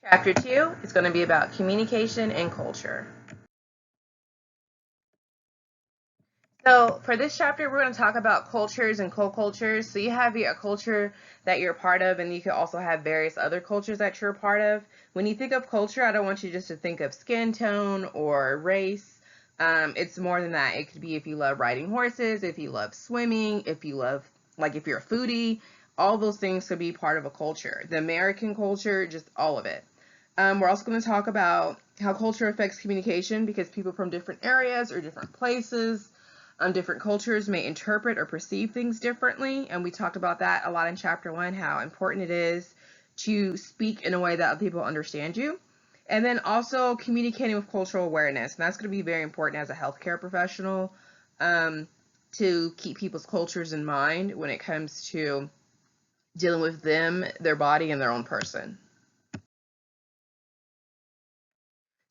Chapter 2 is going to be about communication and culture. So for this chapter, we're going to talk about cultures and co-cultures. So you have a culture that you're a part of, and you can also have various other cultures that you're a part of. When you think of culture, I don't want you just to think of skin tone or race. It's more than that. It could be if you love riding horses, if you love swimming, if you love, like if you're a foodie, all those things could be part of a culture. The American culture, just all of it. We're also going to talk about how culture affects communication because people from different areas or different places, different cultures may interpret or perceive things differently. And we talked about that a lot in chapter 1, how important it is to speak in a way that people understand you. And then also communicating with cultural awareness. And that's going to be very important as a healthcare professional to keep people's cultures in mind when it comes to dealing with them, their body, and their own person.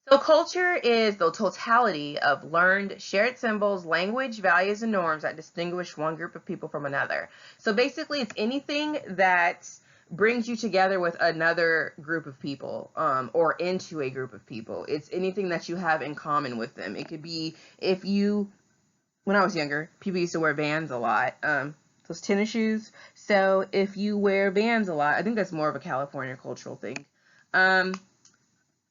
So culture is the totality of learned, shared symbols, language, values, and norms that distinguish one group of people from another. So basically, it's anything that brings you together with another group of people, or into a group of people. It's anything that you have in common with them. It could be when I was younger, people used to wear Vans a lot, those tennis shoes. So if you wear Vans a lot, I think that's more of a California cultural thing.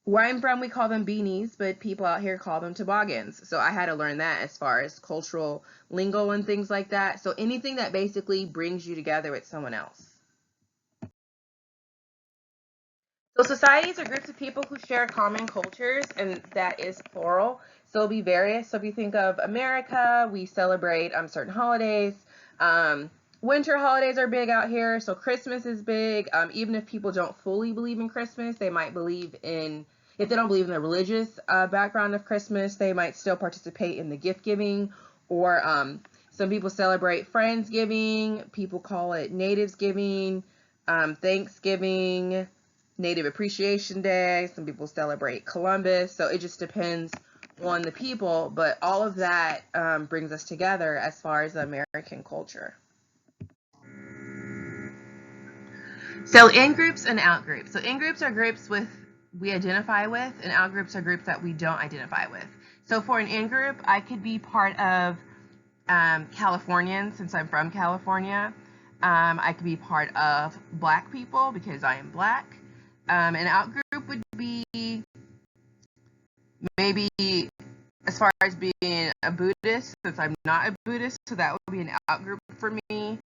Where I'm from, we call them beanies, but people out here call them toboggans. So I had to learn that as far as cultural lingo and things like that. So anything that basically brings you together with someone else. So societies are groups of people who share common cultures, and that is plural. So it'll be various. So if you think of America, we celebrate certain holidays. Winter holidays are big out here, so Christmas is big. Even if people don't fully believe in Christmas, they might believe in, if they don't believe in the religious background of Christmas, they might still participate in the gift giving, or some people celebrate Friendsgiving, people call it Nativesgiving, Thanksgiving, Native Appreciation Day, some people celebrate Columbus, so it just depends on the people, but all of that brings us together as far as the American culture. So in-groups and out-groups. So in-groups are groups we identify with, and out-groups are groups that we don't identify with. So for an in-group, I could be part of Californians, since I'm from California. I could be part of Black people because I am Black. An out-group would be maybe as far as being a Buddhist, since I'm not a Buddhist, so that would be an out-group for me.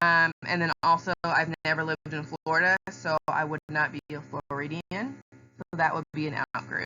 And then also, I've never lived in Florida, so I would not be a Floridian. So that would be an out group.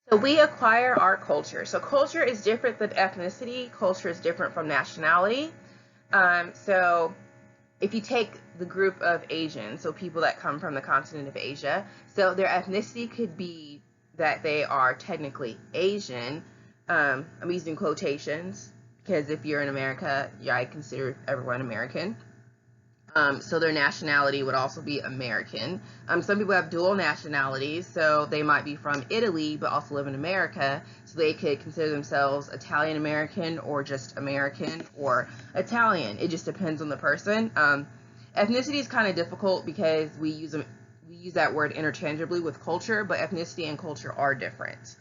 So we acquire our culture. So culture is different than ethnicity. Culture is different from nationality. So if you take the group of Asians, so people that come from the continent of Asia, so their ethnicity could be that they are technically Asian. I'm using quotations because if you're in America, yeah, I consider everyone American. So their nationality would also be American. Some people have dual nationalities, so they might be from Italy but also live in America, so they could consider themselves Italian American or just American or Italian. It just depends on the person. Ethnicity is kind of difficult because we use that word interchangeably with culture, but ethnicity and culture are different.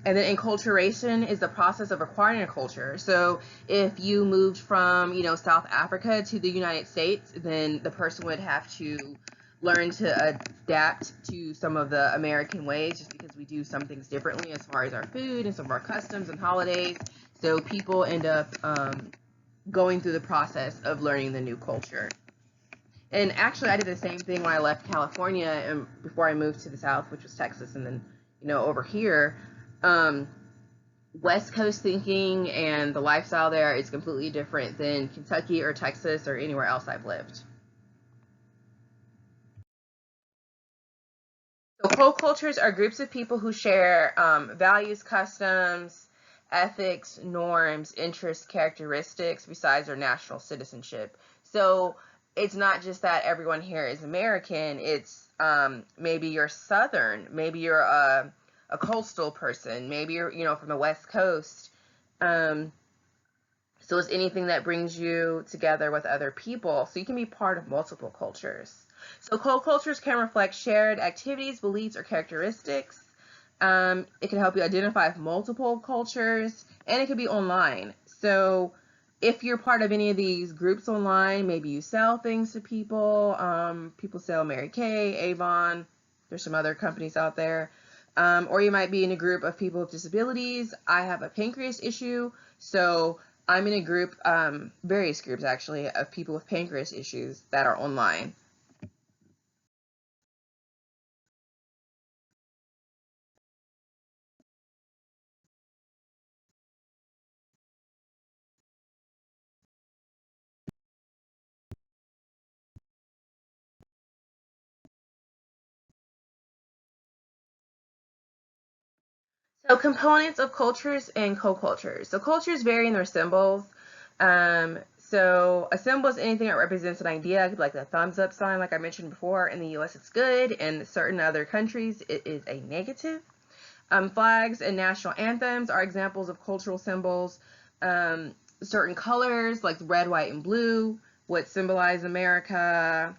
And then enculturation is the process of acquiring a culture. So if you moved from, South Africa to the United States, then the person would have to learn to adapt to some of the American ways, just because we do some things differently as far as our food and some of our customs and holidays. So people end up going through the process of learning the new culture. And actually, I did the same thing when I left California and before I moved to the South, which was Texas, and then over here. Um, West Coast thinking and the lifestyle there is completely different than Kentucky or Texas or anywhere else I've lived. So co-cultures are groups of people who share values, customs, ethics, norms, interests, characteristics besides their national citizenship. So it's not just that everyone here is American. It's maybe you're Southern, maybe you're a coastal person, maybe you're from the West Coast. So it's anything that brings you together with other people. So you can be part of multiple cultures. So co-cultures can reflect shared activities, beliefs, or characteristics. It can help you identify multiple cultures, and it could be online. So if you're part of any of these groups online, maybe you sell things to people. People sell Mary Kay, Avon. There's some other companies out there. Or you might be in a group of people with disabilities. I have a pancreas issue, so I'm in a group, various groups actually, of people with pancreas issues that are online. So components of cultures and co-cultures. So cultures vary in their symbols. So a symbol is anything that represents an idea, like the thumbs up sign, like I mentioned before. In the US, it's good. In certain other countries, it is a negative. Flags and national anthems are examples of cultural symbols. Certain colors, like red, white, and blue, would symbolize America.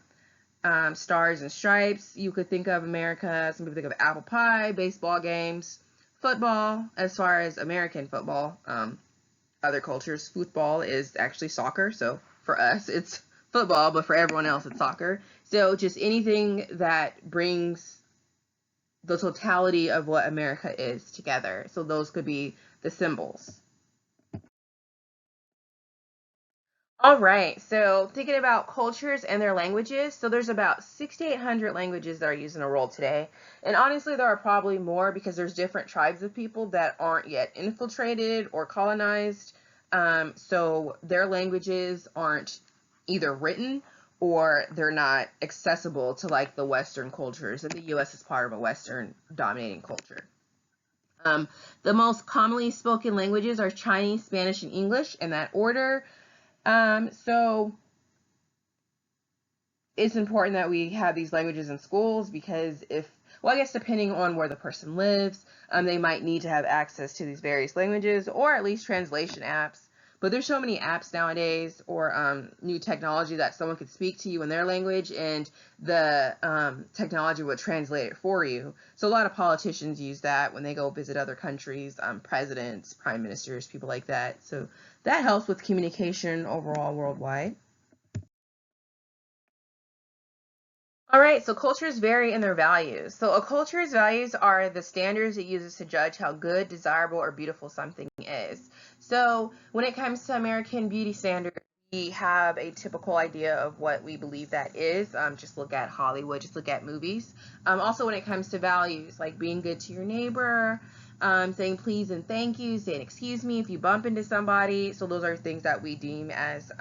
Stars and stripes, you could think of America. Some people think of apple pie, baseball games, football. As far as American football, other cultures, football is actually soccer. So for us, it's football, but for everyone else, it's soccer. So just anything that brings the totality of what America is together. So those could be the symbols. All right, so thinking about cultures and their languages, so there's about 6,800 languages that are used in the world today. And honestly, there are probably more because there's different tribes of people that aren't yet infiltrated or colonized. So their languages aren't either written or they're not accessible to like the Western cultures. And the US is part of a Western dominating culture. The most commonly spoken languages are Chinese, Spanish, and English in that order. So it's important that we have these languages in schools because well, I guess depending on where the person lives, they might need to have access to these various languages or at least translation apps. But there's so many apps nowadays or new technology that someone could speak to you in their language and the technology would translate it for you. So a lot of politicians use that when they go visit other countries, presidents, prime ministers, people like that. So that helps with communication overall worldwide. All right, so cultures vary in their values. So a culture's values are the standards it uses to judge how good, desirable, or beautiful something is. So when it comes to American beauty standards, we have a typical idea of what we believe that is. Just look at Hollywood, just look at movies. Also when it comes to values, like being good to your neighbor, saying please and thank you, saying excuse me if you bump into somebody. So those are things that we deem as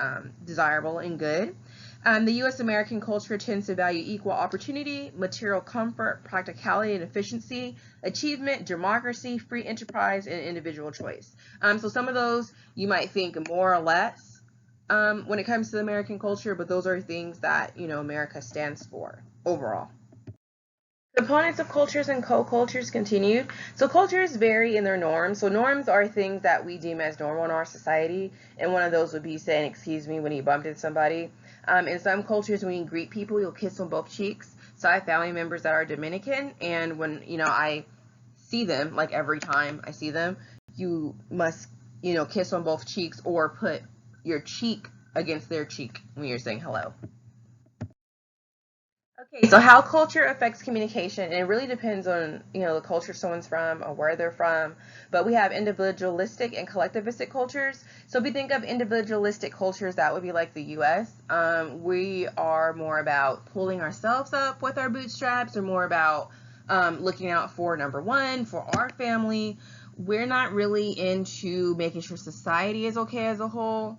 desirable and good. The U.S. American culture tends to value equal opportunity, material comfort, practicality and efficiency, achievement, democracy, free enterprise, and individual choice. So some of those you might think more or less when it comes to the American culture, but those are things that America stands for overall. Components of cultures and co-cultures continued. So cultures vary in their norms. So norms are things that we deem as normal in our society, and one of those would be saying excuse me when you bumped into somebody. In some cultures, when you greet people, you'll kiss on both cheeks. So I have family members that are Dominican, and when I see them, like every time I see them, you must kiss on both cheeks or put your cheek against their cheek when you're saying hello. Okay, so how culture affects communication, and it really depends on, the culture someone's from or where they're from. But we have individualistic and collectivistic cultures. So if we think of individualistic cultures, that would be like the US. We are more about pulling ourselves up with our bootstraps, or more about looking out for number one, for our family. We're not really into making sure society is okay as a whole.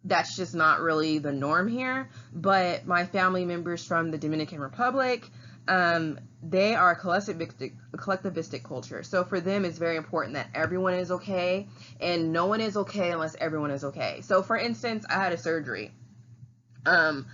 That's just not really the norm here. But my family members from the Dominican Republic, they are a collectivistic culture. So for them, it's very important that everyone is okay, and no one is okay unless everyone is okay. So for instance, I had a surgery. Um,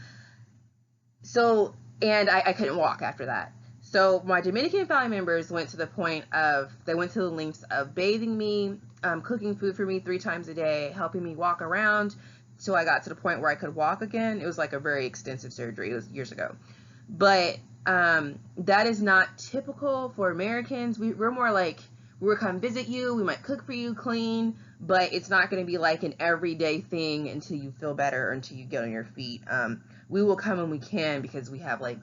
and I couldn't walk after that. So my Dominican family members went to the point of, they went to the lengths of bathing me, cooking food for me 3 times a day, helping me walk around. So I got to the point where I could walk again. It was like a very extensive surgery. It was years ago. But that is not typical for Americans. We're more like, we'll come visit you, we might cook for you, clean, but it's not going to be like an everyday thing until you feel better or until you get on your feet. We will come when we can, because we have like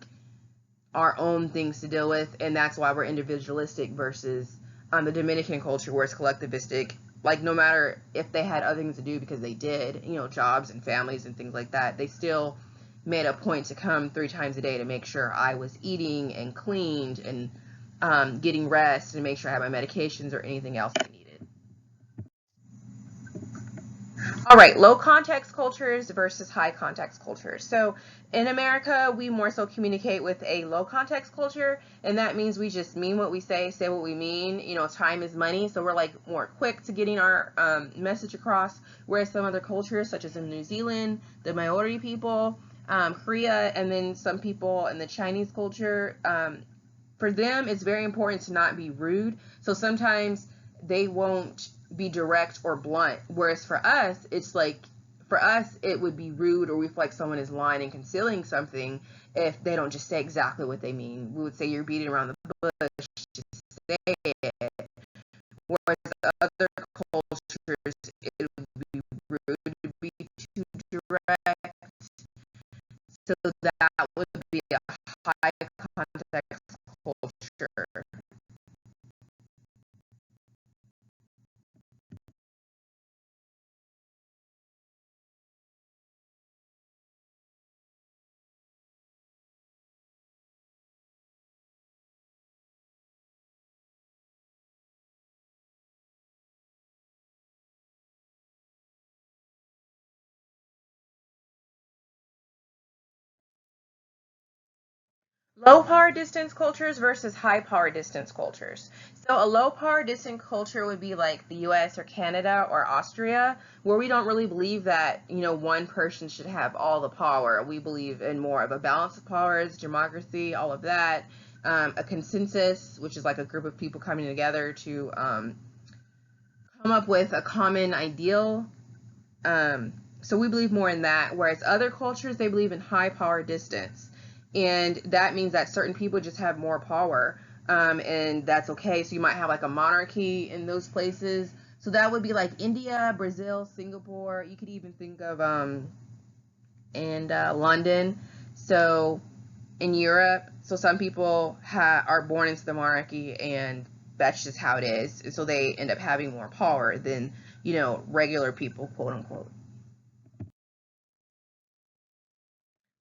our own things to deal with, and that's why we're individualistic versus the Dominican culture, where it's collectivistic. Like, no matter if they had other things to do, because they did, jobs and families and things like that, they still made a point to come 3 times a day to make sure I was eating and cleaned and getting rest, and make sure I had my medications or anything else I needed. All right, low context cultures versus high context cultures. So in America, we more so communicate with a low context culture, and that means we just mean what we say what we mean. Time is money, so we're like more quick to getting our message across. Whereas some other cultures, such as in New Zealand, the Maori people, Korea, and then some people in the Chinese culture, for them, it's very important to not be rude. So sometimes they won't be direct or blunt. Whereas for us, it's like, for us, it would be rude, or we feel like someone is lying and concealing something if they don't just say exactly what they mean. We would say you're beating around the bush, just say it. Whereas other cultures, it would be rude to be too direct. So that would be a high context culture. Low power distance cultures versus high power distance cultures. So a low power distance culture would be like the US or Canada or Austria, where we don't really believe that, one person should have all the power. We believe in more of a balance of powers, democracy, all of that. A consensus, which is like a group of people coming together to come up with a common ideal. So we believe more in that, whereas other cultures, they believe in high power distance. And that means that certain people just have more power, and that's okay. So you might have like a monarchy in those places. So that would be like India, Brazil, Singapore. You could even think of and London. So in Europe, so some people are born into the monarchy, and that's just how it is. And so they end up having more power than, regular people, quote unquote.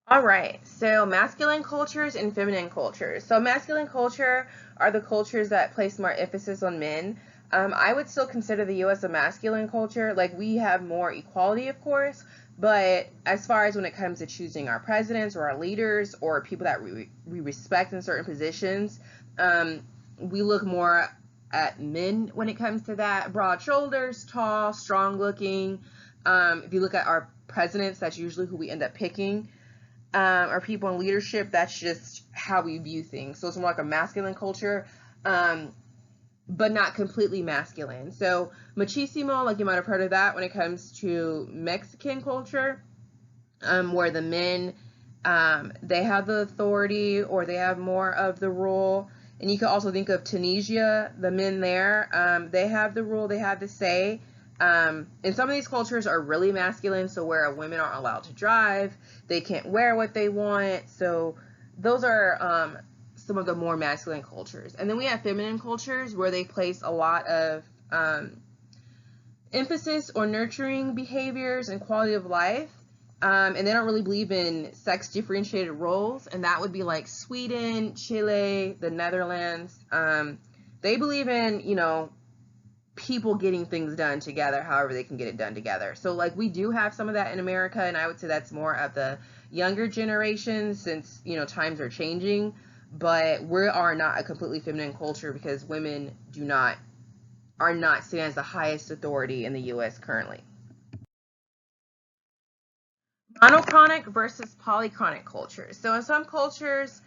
All right, so masculine cultures and feminine cultures. So masculine culture are the cultures that place more emphasis on men. I would still consider the U.S. a masculine culture. Like, we have more equality, of course, but as far as when it comes to choosing our presidents or our leaders or people that we respect in certain positions, we look more at men when it comes to that. Broad shoulders, tall, strong looking. If you look at our presidents, that's usually who we end up picking. Or people in leadership, that's just how we view things. So it's more like a masculine culture, but not completely masculine. So machismo, like you might have heard of that when it comes to Mexican culture, where the men, they have the authority, or they have more of the rule. And you can also think of Tunisia, the men there, they have the rule, they have the say. And some of these cultures are really masculine, so where women aren't allowed to drive, they can't wear what they want. So those are some of the more masculine cultures. And then we have feminine cultures where they place a lot of emphasis on nurturing behaviors and quality of life. And they don't really believe in sex differentiated roles. And that would be like Sweden, Chile, the Netherlands. They believe in, you know, people getting things done together however they can get it done together. So like we do have some of that in America, and I would say that's more of the younger generation since, you know, times are changing. But we are not a completely feminine culture because women are not seen as the highest authority in the US currently. Monochronic versus polychronic cultures. So in some cultures,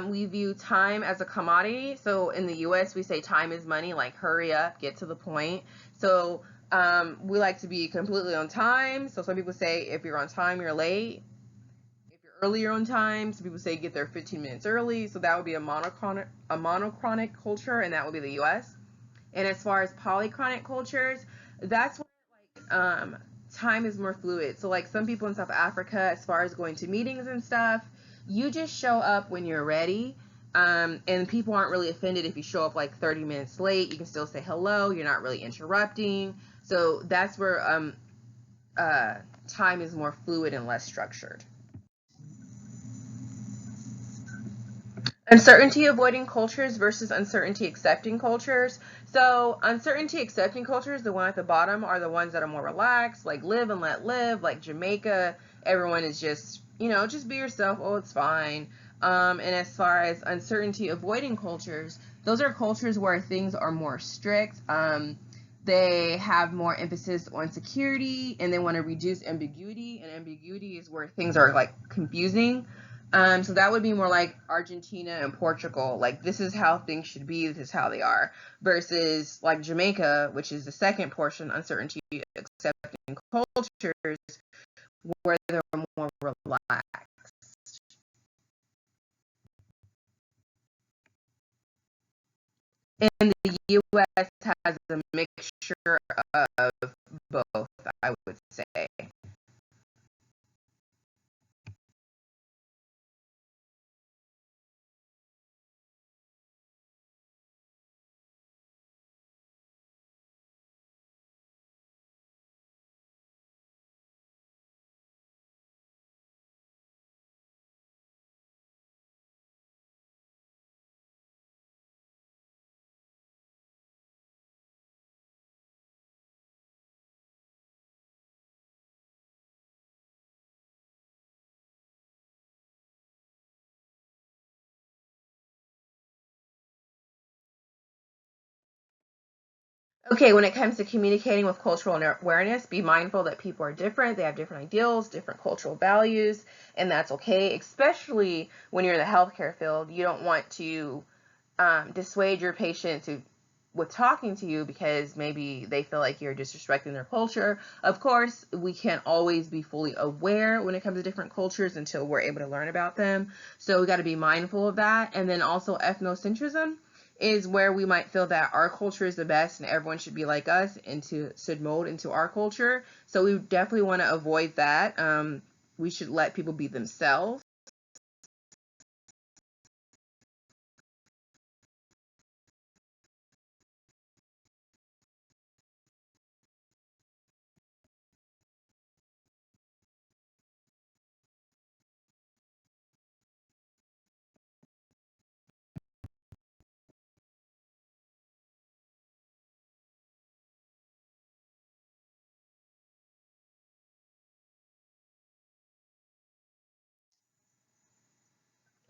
we view time as a commodity. So in the US, we say time is money, like hurry up, get to the point. So we like to be completely on time. So some people say if you're on time, you're late. If you're earlier on time, some people say get there 15 minutes early. So that would be a monochronic culture, and that would be the US. And as far as polychronic cultures, that's when like time is more fluid. So like some people in South Africa, as far as going to meetings and stuff, you just show up when you're ready. And people aren't really offended if you show up like 30 minutes late. You can still say hello. You're not really interrupting. So that's where time is more fluid and less structured. Uncertainty avoiding cultures versus uncertainty accepting cultures. So uncertainty accepting cultures, the one at the bottom, are the ones that are more relaxed, like live and let live, like Jamaica. Everyone is just, you know, just be yourself. Oh, it's fine. And as far as uncertainty avoiding cultures, those are cultures where things are more strict. They have more emphasis on security, and they want to reduce ambiguity. And ambiguity is where things are like confusing. So that would be more like Argentina and Portugal. Like, this is how things should be, this is how they are. Versus like Jamaica, which is the second portion, uncertainty accepting cultures, where they're more relaxed. And the US has a mixture of both, I would say. Okay, when it comes to communicating with cultural awareness, be mindful that people are different. They have different ideals, different cultural values, and that's okay, especially when you're in the healthcare field. You don't want to dissuade your patient with talking to you because maybe they feel like you're disrespecting their culture. Of course, we can't always be fully aware when it comes to different cultures until we're able to learn about them. So we got to be mindful of that. And then also ethnocentrism is where we might feel that our culture is the best and everyone should be like us and should mold into our culture. So we definitely want to avoid that. We should let people be themselves.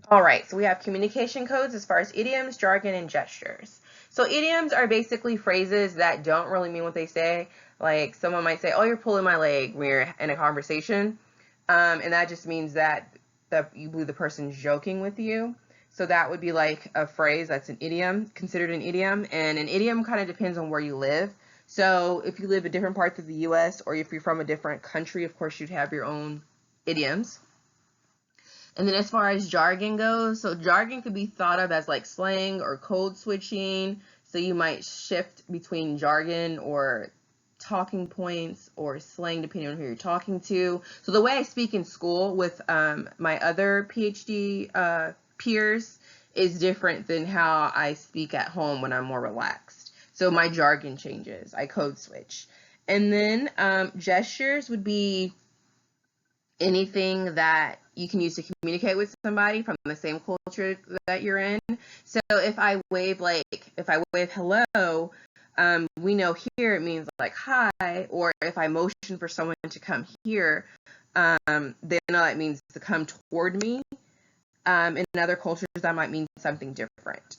All right, so we have communication codes as far as idioms, jargon, and gestures. So idioms are basically phrases that don't really mean what they say. Like someone might say, "Oh, you're pulling my leg" when you're in a conversation, and that just means that you believe the person's joking with you. So that would be like a phrase that's an idiom, considered an idiom, and an idiom kind of depends on where you live. So if you live in different parts of the U.S. or if you're from a different country, of course you'd have your own idioms. And then as far as jargon goes, so jargon could be thought of as like slang or code switching. So you might shift between jargon or talking points or slang depending on who you're talking to. So the way I speak in school with my other PhD peers is different than how I speak at home when I'm more relaxed. So my jargon changes. I code switch. And then gestures would be anything that you can use to communicate with somebody from the same culture that you're in. So if I wave hello, we know here it means like hi, or if I motion for someone to come here, they know that means to come toward me. In other cultures, that might mean something different.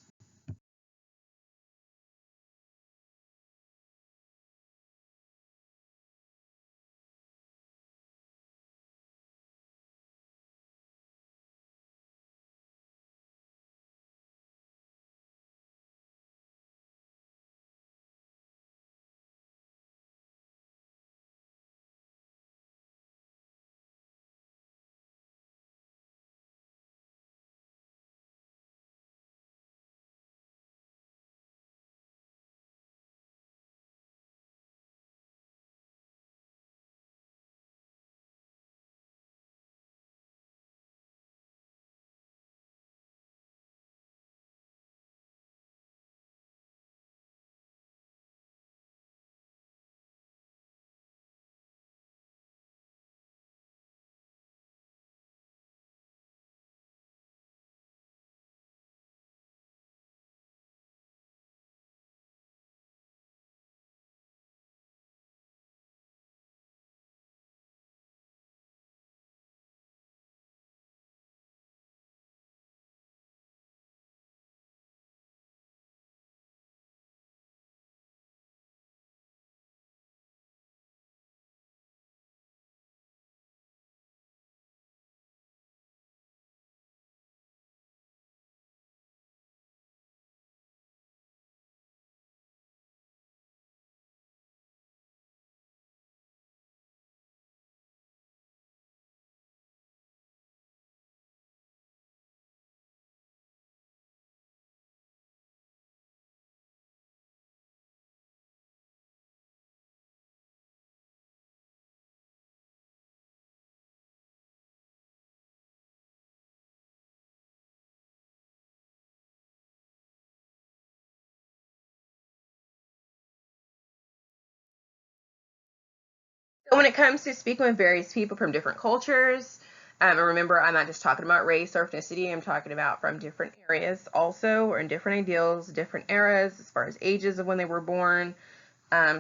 So when it comes to speaking with various people from different cultures, and remember, I'm not just talking about race or ethnicity, I'm talking about from different areas also, or in different ideals, different eras, as far as ages of when they were born.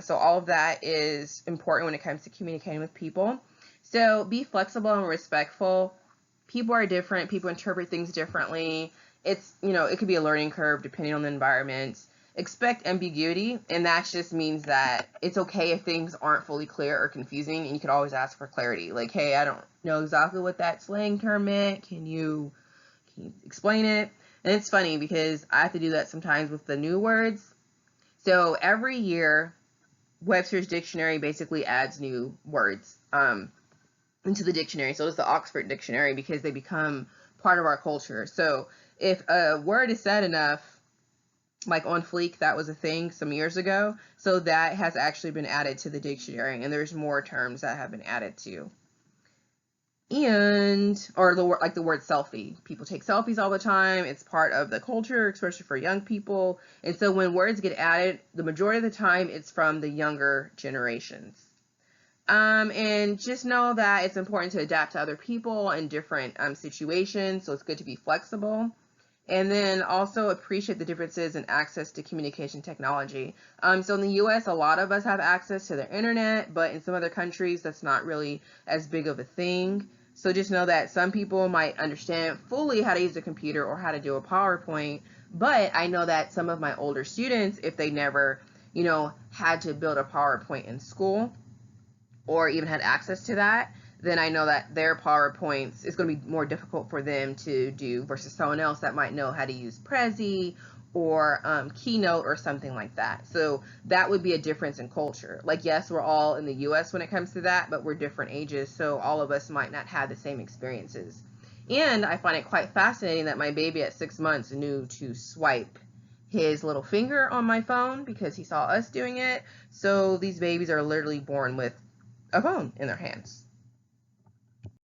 So all of that is important when it comes to communicating with people. So be flexible and respectful. People are different. People interpret things differently. It could be a learning curve depending on the environment. Expect ambiguity, and that just means that it's okay if things aren't fully clear or confusing, and you could always ask for clarity. Like, hey, I don't know exactly what that slang term meant. Can you explain it? And it's funny because I have to do that sometimes with the new words. So every year, Webster's dictionary basically adds new words into the dictionary. So it's the Oxford Dictionary because they become part of our culture. So if a word is said enough, like on fleek, that was a thing some years ago. So that has actually been added to the dictionary, and there's more terms that have been added to. Or the word selfie. People take selfies all the time. It's part of the culture, especially for young people. And so when words get added, the majority of the time it's from the younger generations. And just know that it's important to adapt to other people and different situations. So it's good to be flexible. And then also appreciate the differences in access to communication technology. So in the US, a lot of us have access to the internet, but in some other countries, that's not really as big of a thing. So just know that some people might understand fully how to use a computer or how to do a PowerPoint, but I know that some of my older students, if they never, had to build a PowerPoint in school or even had access to that, then I know that their PowerPoints is going to be more difficult for them to do versus someone else that might know how to use Prezi or Keynote or something like that. So that would be a difference in culture. Like, yes, we're all in the US when it comes to that, but we're different ages, so all of us might not have the same experiences. And I find it quite fascinating that my baby at 6 months knew to swipe his little finger on my phone because he saw us doing it. So these babies are literally born with a phone in their hands.